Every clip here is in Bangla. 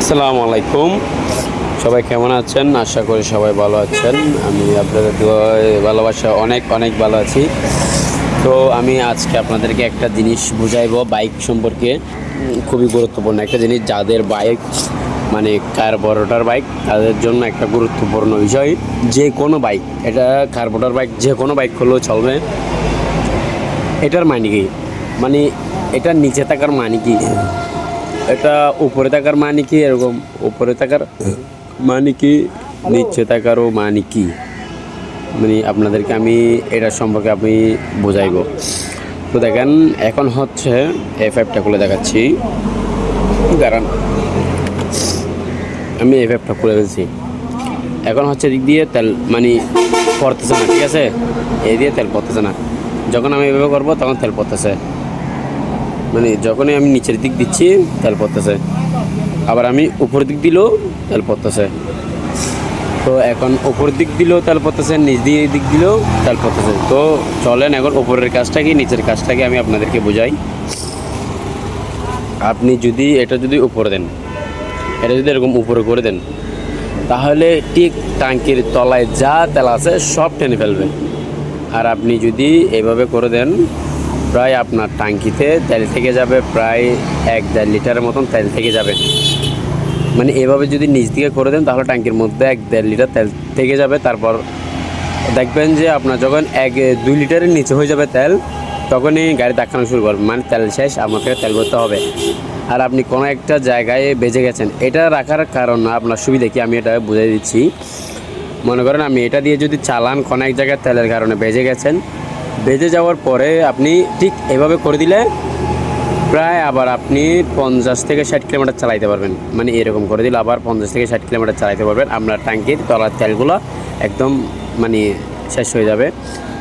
আসসালামু আলাইকুম। সবাই কেমন আছেন? আশা করি সবাই ভালো আছেন। আমি আপনাদের দোয়ায় ভালোবাসা অনেক অনেক ভালো আছি। তো আমি আজকে আপনাদেরকে একটা জিনিস বুঝাইবো বাইক সম্পর্কে। খুবই গুরুত্বপূর্ণ একটা জিনিস, যাদের বাইক মানে কার্বোরেটর বাইক তাদের জন্য একটা গুরুত্বপূর্ণ বিষয়। যে কোনো বাইক, এটা কার্বোরেটর বাইক যে কোনো বাইক হলেও চলবে। এটার মানে কি, মানে এটার নিচে থাকার মানে কি, এটা উপরে থাকার মানে কি, এরকম উপরে থাকার মানে কি, নিচে থাকারও মানে কি, মানে আপনাদেরকে আমি এটার সম্পর্কে আমি বোঝাইব। তো দেখেন, এখন হচ্ছে F5টা খুলে দেখাচ্ছি। কারণ আমি F5টা খুলে ফেলছি। এখন হচ্ছে দিক দিয়ে তেল মানে পড়তেছে না, ঠিক আছে? এই দিয়ে তেল পড়তেছে না। যখন আমি এভাবে করবো তখন তেল পড়তেছে, মানে যখনই আমি নিচের দিক দিচ্ছি তেল পড়তেছে, আবার আমি উপরের দিক দিলেও তেল পড়তেছে। তো এখন উপরের দিক দিলেও তেল পড়তেছে, নিচ দিয়ে দিক দিলেও তেল পড়তেছে। তো চলেন এখন উপরের কাজটা কি নিচের কাজটা কি আমি আপনাদেরকে বোঝাই। আপনি যদি এটা যদি উপরে দেন, এটা যদি এরকম উপরে করে দেন, তাহলে ঠিক ট্যাঙ্কির তলায় যা তেল আছে সব টেনে ফেলবে। আর আপনি যদি এভাবে করে দেন, প্রায় আপনার ট্যাঙ্কিতে তেল থেকে যাবে প্রায় 1-1.5 লিটারের মতন তেল থেকে যাবে। মানে এভাবে যদি নিচ দিকে করে দেন তাহলে ট্যাঙ্কির মধ্যে 1-1.5 লিটার তেল থেকে যাবে। তারপর দেখবেন যে আপনার যখন 1-2 লিটারের নিচে হয়ে যাবে তেল, তখনই গাড়ি দেখানো শুরু করবে, মানে তেল শেষ, আপনাকে তেল ভরতে হবে। আর আপনি কোনো একটা জায়গায় বেজে গেছেন, এটা রাখার কারণ আপনার সুবিধা কি আমি এটা বুঝিয়ে দিচ্ছি। মনে করেন আমি এটা দিয়ে যদি চালান, কোনো এক জায়গায় তেলের কারণে বেজে গেছেন, বেজে যাওয়ার পরে আপনি ঠিক এভাবে করে দিলে প্রায় আবার আপনি 50 থেকে 60 কিলোমিটার চালাইতে পারবেন। মানে এরকম করে দিলে আবার 50 থেকে 60 কিলোমিটার চালাইতে পারবেন। আপনার ট্যাঙ্কির তলার তেলগুলো একদম মানে শেষ হয়ে যাবে।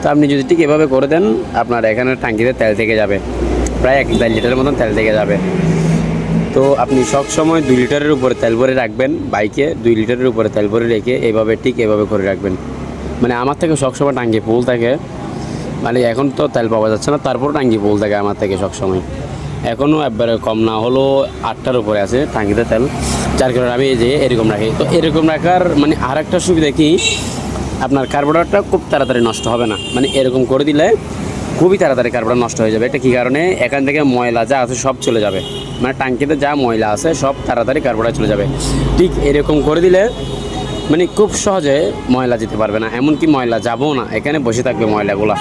তো আপনি যদি ঠিক এভাবে করে দেন, আপনার এখানে ট্যাঙ্কিতে তেল থেকে যাবে প্রায় 1-1.5 লিটারের মতন তেল থেকে যাবে। তো আপনি সবসময় 2 লিটারের উপরে তেল ভরে রাখবেন বাইকে, 2 লিটারের উপরে তেল ভরে রেখে এভাবে ঠিক এভাবে করে রাখবেন। মানে আমার থেকে সবসময় ট্যাঙ্কি ফুল থাকে, মানে এখন তো তেল পাওয়া যাচ্ছে না, তারপর ট্যাঙ্কি ফুল থাকে আমার থেকে সবসময়। এখনও একবারে কম না হলো 8টার উপরে আছে ট্যাঙ্কিতে তেল, যার কারণে আমি এই যে এরকম রাখি। তো এরকম রাখার মানে আর একটা সুবিধা কি, আপনার কার্বোরেটরটা খুব তাড়াতাড়ি নষ্ট হবে না। মানে এরকম করে দিলে খুবই তাড়াতাড়ি কার্বোরেটর নষ্ট হয়ে যাবে। এটা কী কারণে, এখান থেকে ময়লা যা আছে সব চলে যাবে, মানে ট্যাঙ্কিতে যা ময়লা আছে সব তাড়াতাড়ি কার্বোরেটর চলে যাবে। ঠিক এরকম করে দিলে মানে খুব সহজে ময়লা যেতে পারবে না, এমনকি ময়লা যাবও না, এখানে বসে থাকবে ময়লাগুলা।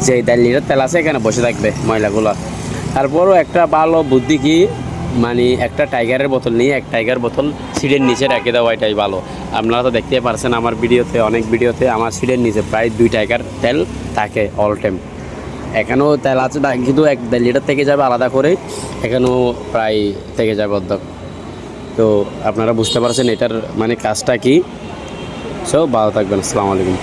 যে 1.5 লিটার তেল আছে এখানে বসে থাকবে ময়লাগুলা। তারপরও একটা ভালো বুদ্ধি কি, মানে একটা টাইগারের বোতল নিয়ে, এক টাইগার বোতল সিটের নিচে রেখে দেওয়া, এটাই ভালো। আপনারা তো দেখতে পারছেন আমার ভিডিওতে, অনেক ভিডিওতে আমার সিটের নিচে প্রায় 2 টাইগার তেল থাকে অল টাইম। এখানেও তেল আছে কিন্তু 1.5 লিটার থেকে যাবে আলাদা করে, এখানেও প্রায় থেকে যাবে অর্ধেক। তো আপনারা বুঝতে পারছেন এটার মানে কাজটা কি। সো ভালো থাকবেন, আসসালামু আলাইকুম।